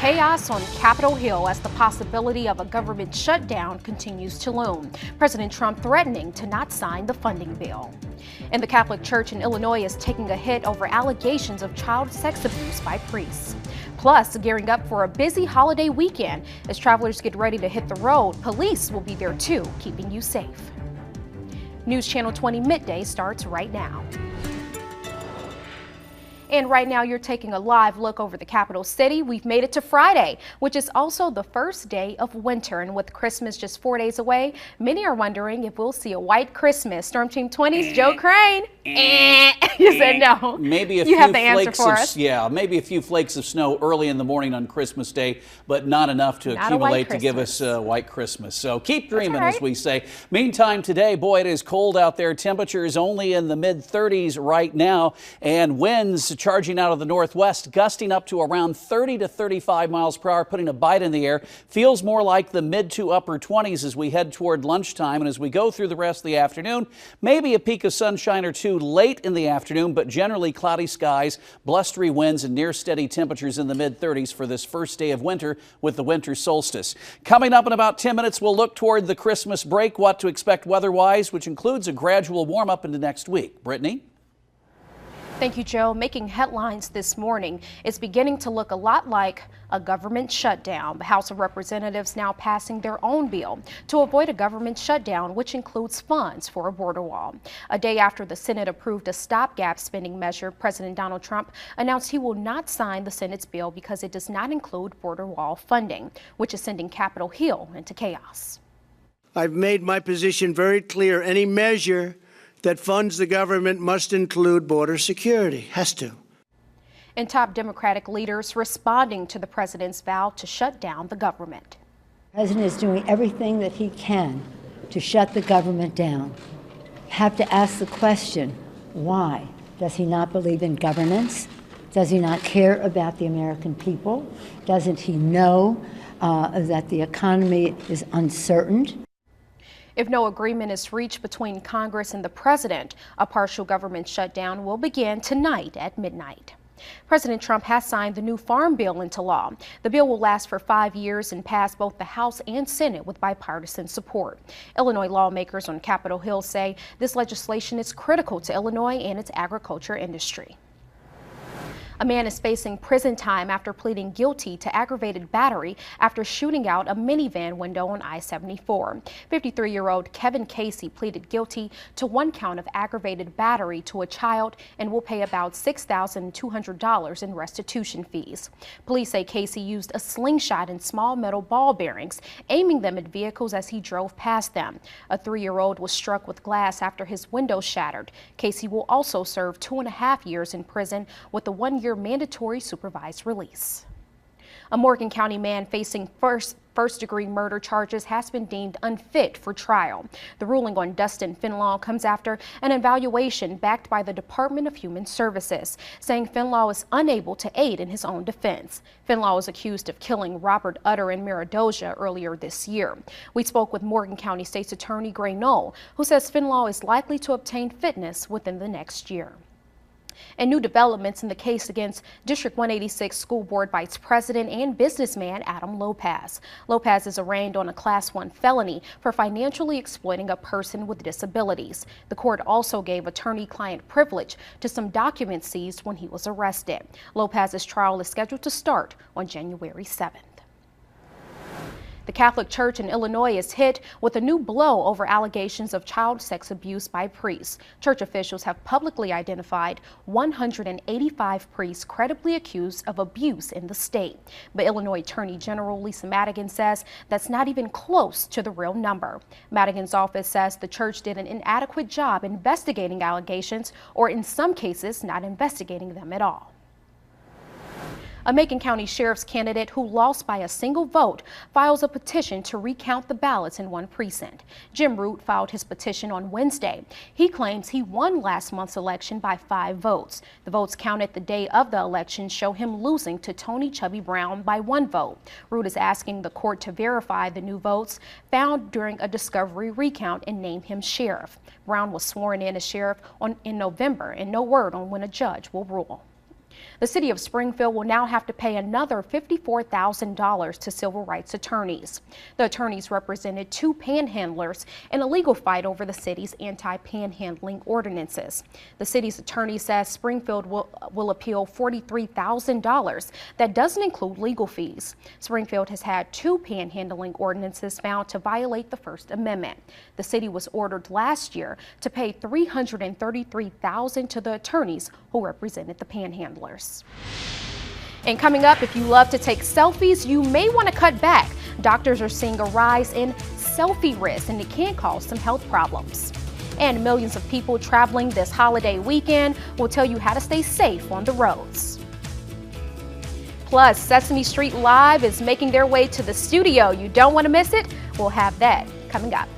Chaos on Capitol Hill as the possibility of a government shutdown continues to loom. President Trump threatening to not sign the funding bill. And the Catholic Church in Illinois is taking a hit over allegations of child sex abuse by priests. Plus, gearing up for a busy holiday weekend. As travelers get ready to hit the road, police will be there too, keeping you safe. News Channel 20 Midday starts right now. And right now you're taking a live look over the capital city. We've made it to Friday, which is also the first day of winter. And with Christmas just 4 days away, many are wondering if we'll see a white Christmas. Storm Team 20's Joe Crane. You said no. Maybe a you few have the answer flakes for of, us. Yeah, maybe a few flakes of snow early in the morning on Christmas Day, but not enough to accumulate to give us a white Christmas. So keep dreaming, as we say. Meantime, today, boy, it is cold out there. Temperatures only in the mid-30s right now, and winds charging out of the northwest, gusting up to around 30 to 35 miles per hour, putting a bite in the air. Feels more like the mid to upper 20s as we head toward lunchtime, and as we go through the rest of the afternoon, maybe a peak of sunshine or two late in the afternoon, but generally cloudy skies, blustery winds, and near steady temperatures in the mid-30s for this first day of winter with the winter solstice. Coming up in about 10 minutes, we'll look toward the Christmas break, what to expect weather-wise, which includes a gradual warm-up into next week. Brittany? Thank you, Joe. Making headlines this morning, it's beginning to look a lot like a government shutdown. The House of Representatives now passing their own bill to avoid a government shutdown, which includes funds for a border wall. A day after the Senate approved a stopgap spending measure, President Donald Trump announced he will not sign the Senate's bill because it does not include border wall funding, which is sending Capitol Hill into chaos. I've made my position very clear. Any measure that funds the government must include border security. Has to. And top Democratic leaders responding to the president's vow to shut down the government. The president is doing everything that he can to shut the government down. You have to ask the question, why? Does he not believe in governance? Does he not care about the American people? Doesn't he know that the economy is uncertain? If no agreement is reached between Congress and the president, a partial government shutdown will begin tonight at midnight. President Trump has signed the new farm bill into law. The bill will last for 5 years and pass both the House and Senate with bipartisan support. Illinois lawmakers on Capitol Hill say this legislation is critical to Illinois and its agriculture industry. A man is facing prison time after pleading guilty to aggravated battery after shooting out a minivan window on I-74. 53-year-old Kevin Casey pleaded guilty to 1 count of aggravated battery to a child and will pay about $6,200 in restitution fees. Police say Casey used a slingshot and small metal ball bearings, aiming them at vehicles as he drove past them. A 3-year-old was struck with glass after his window shattered. Casey will also serve 2.5 years in prison with a 1-year mandatory supervised release. A Morgan County man facing first-degree murder charges has been deemed unfit for trial. The ruling on Dustin Finlaw comes after an evaluation backed by the Department of Human Services, saying Finlaw is unable to aid in his own defense. Finlaw was accused of killing Robert Utter in Miradoja earlier this year. We spoke with Morgan County State's Attorney Gray Knoll, who says Finlaw is likely to obtain fitness within the next year. And new developments in the case against District 186 School Board Vice President and businessman Adam Lopez. Lopez is arraigned on a Class 1 felony for financially exploiting a person with disabilities. The court also gave attorney-client privilege to some documents seized when he was arrested. Lopez's trial is scheduled to start on January 7th. The Catholic Church in Illinois is hit with a new blow over allegations of child sex abuse by priests. Church officials have publicly identified 185 priests credibly accused of abuse in the state. But Illinois Attorney General Lisa Madigan says that's not even close to the real number. Madigan's office says the church did an inadequate job investigating allegations, or in some cases, not investigating them at all. A Macon County Sheriff's candidate who lost by a single vote files a petition to recount the ballots in one precinct. Jim Root filed his petition on Wednesday. He claims he won last month's election by 5 votes. The votes counted the day of the election show him losing to Tony Chubby Brown by 1 vote. Root is asking the court to verify the new votes found during a discovery recount and name him sheriff. Brown was sworn in as sheriff in November, and no word on when a judge will rule. The city of Springfield will now have to pay another $54,000 to civil rights attorneys. The attorneys represented 2 panhandlers in a legal fight over the city's anti-panhandling ordinances. The city's attorney says Springfield will appeal $43,000. That doesn't include legal fees. Springfield has had 2 panhandling ordinances found to violate the First Amendment. The city was ordered last year to pay $333,000 to the attorneys who represented the panhandlers. And coming up, if you love to take selfies, you may want to cut back. Doctors are seeing a rise in selfie risk, and it can cause some health problems. And millions of people traveling this holiday weekend will tell you how to stay safe on the roads. Plus, Sesame Street Live is making their way to the studio. You don't want to miss it. We'll have that coming up.